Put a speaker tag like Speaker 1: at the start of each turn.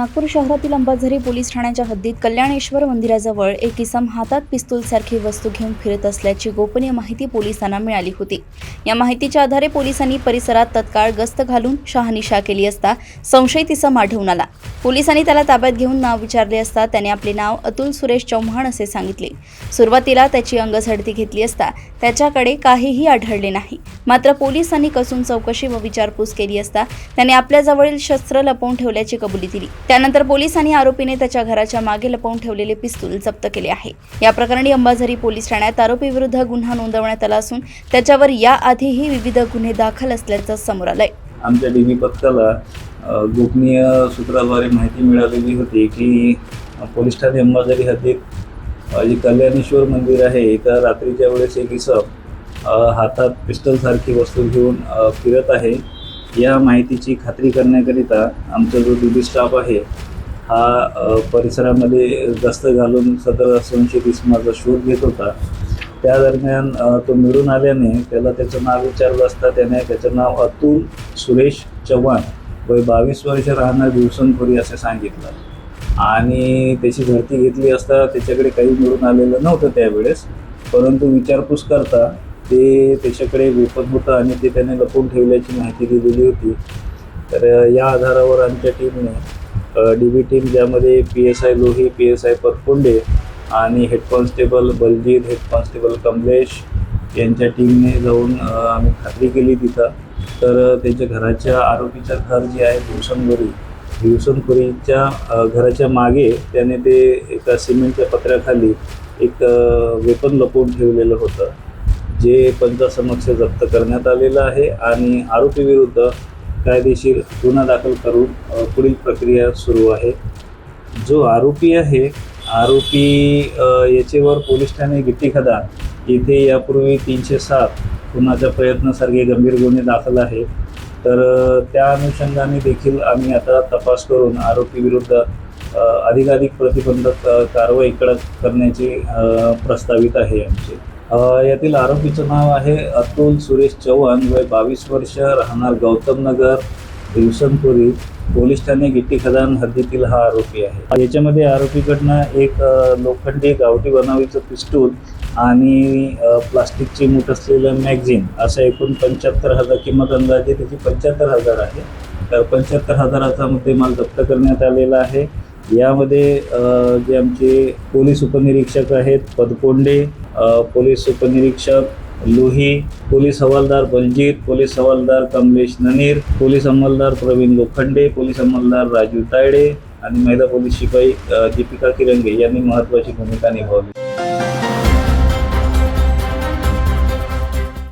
Speaker 1: नागपूर शहरातील अंबाझरी पोलीस ठाण्याच्या हद्दीत कल्याणेश्वर मंदिराजवळ एक इसम हातात पिस्तूलसारखी वस्तू घेऊन फिरत असल्याची गोपनीय माहिती पोलिसांना मिळाली होती। या माहितीच्या आधारे पोलिसांनी परिसरात तत्काळ गस्त घालून शहानिशा केली असता संशयित इसम आढळून आला। पोलिसांनी त्याला ताब्यात घेऊन नाव विचारले असता त्याने आपले नाव अतुल सुरेश चव्हाण असे सांगितले। सुरुवातीला त्याची अंगझडती घेतली असता त्याच्याकडे काहीही आढळले नाही। मात्र पोलिसांनी कसून चौकशी व विचारपूस केली असता त्याने आपल्याजवळील शस्त्र लपवून ठेवल्याची कबुली दिली। त्यानंतर पोलिसांनी आरोपीने त्याच्या घराच्या मागे लपवून ठेवलेले पिस्तूल जप्त केले आहे। या प्रकरणी अंबाझरी पोलीस ठाण्यात आरोपीविरुद्ध गुन्हा नोंदवण्यात आला असून त्याच्यावर याआधीही विविध गुन्हे दाखल असल्याचं समोर आलंय।
Speaker 2: आमच्या डीबी पथकाला गोपनीय सूत्राद्वारे माहिती मिळालेली होती की पोलीस ठाणे अंबाझरी हद्दीत जे कल्याणेश्वर मंदिर आहे इथं रात्रीच्या वेळेस एक इसम हातात पिस्टलसारखी वस्तू घेऊन फिरत आहे। या माहितीची खात्री करण्याकरिता आमचा जो डीबी स्टाफ आहे हा परिसरामध्ये गस्त घालून सदर संशयित इसमाचा शोध घेत होता। त्या दरम्यान तो मिळून आल्याने त्याला त्याचं नाव विचारलं असता त्याने त्याचं नाव अतुल सुरेश चव्हाण वय 22 वर्ष राहणार दिवसनपुरी असे सांगितलं आणि त्याची झडती घेतली असता त्याच्याकडे काही मिळून आलेलं नव्हतं त्यावेळेस, परंतु विचारपूस करता ते त्याच्याकडे वेपन होतं आणि ते त्याने लपवून ठेवल्याची माहिती दिलेली होती। तर या आधारावर आमच्या टीमने डीबी टीम ज्यामध्ये PSI लोही, PSI पतकोंडे आणि head constable Baljit, head constable Kamlesh यांच्या टीमने जाऊन आम्ही खात्री केली तिथं। तर त्याच्या घराच्या आरोपीचं घर जे आहे दिवसनपुरीच्या घराच्या मागे त्याने ते एका सिमेंटच्या पत्र्याखाली एक वेपन लपवून ठेवलेलं होतं, जे पंचासमक्ष जप्त करण्यात आलेलं आहे आणि आरोपीविरुद्ध कायदेशीर गुन्हा दाखल करून पुढील प्रक्रिया सुरू आहे। जो आरोपी आहे याच्यावर पोलीस ठाणे गिट्टी खदान इथे यापूर्वी 307 खुनाचा प्रयत्नासारखे गंभीर गुन्हे दाखल आहे। तर त्या अनुषंगाने देखील आम्ही आता तपास करून आरोपीविरुद्ध अधिकाधिक प्रतिबंधक कारवाई कडक करण्याची प्रस्तावित आहे आमचे। यातील आरोपीचं नाव आहे अतुल सुरेश चव्हाण वय 22 वर्ष राहणार गौतम नगर दिवसनपुरी पोलीस ठाणे गिट्टी खदान हद्दीतील हा आरोपी आहे। याच्यामध्ये आरोपीकडनं एक लोखंडी गावठी बनावीचं पिस्तूल आणि प्लास्टिकची मूठ असलेलं मॅगझिन असं एकूण 75,000 किंमत अंदाजे त्याची 75,000 आहे। तर 75,000चा मुद्देमाल जप्त करण्यात आलेला आहे। यामध्ये जे आमचे पोलीस उपनिरीक्षक आहेत पदकोंडे, पोलीस उपनिरीक्षक लोही, पोलीस हवालदार बलजीत, पोलीस हवालदार कमलेश ननीर, पोलीस अंमलदार प्रवीण लोखंडे, पोलीस अंमलदार राजू तायडे आणि महिला पोलीस शिपाई दीपिका किरंगे यांनी महत्त्वाची भूमिका निभावली।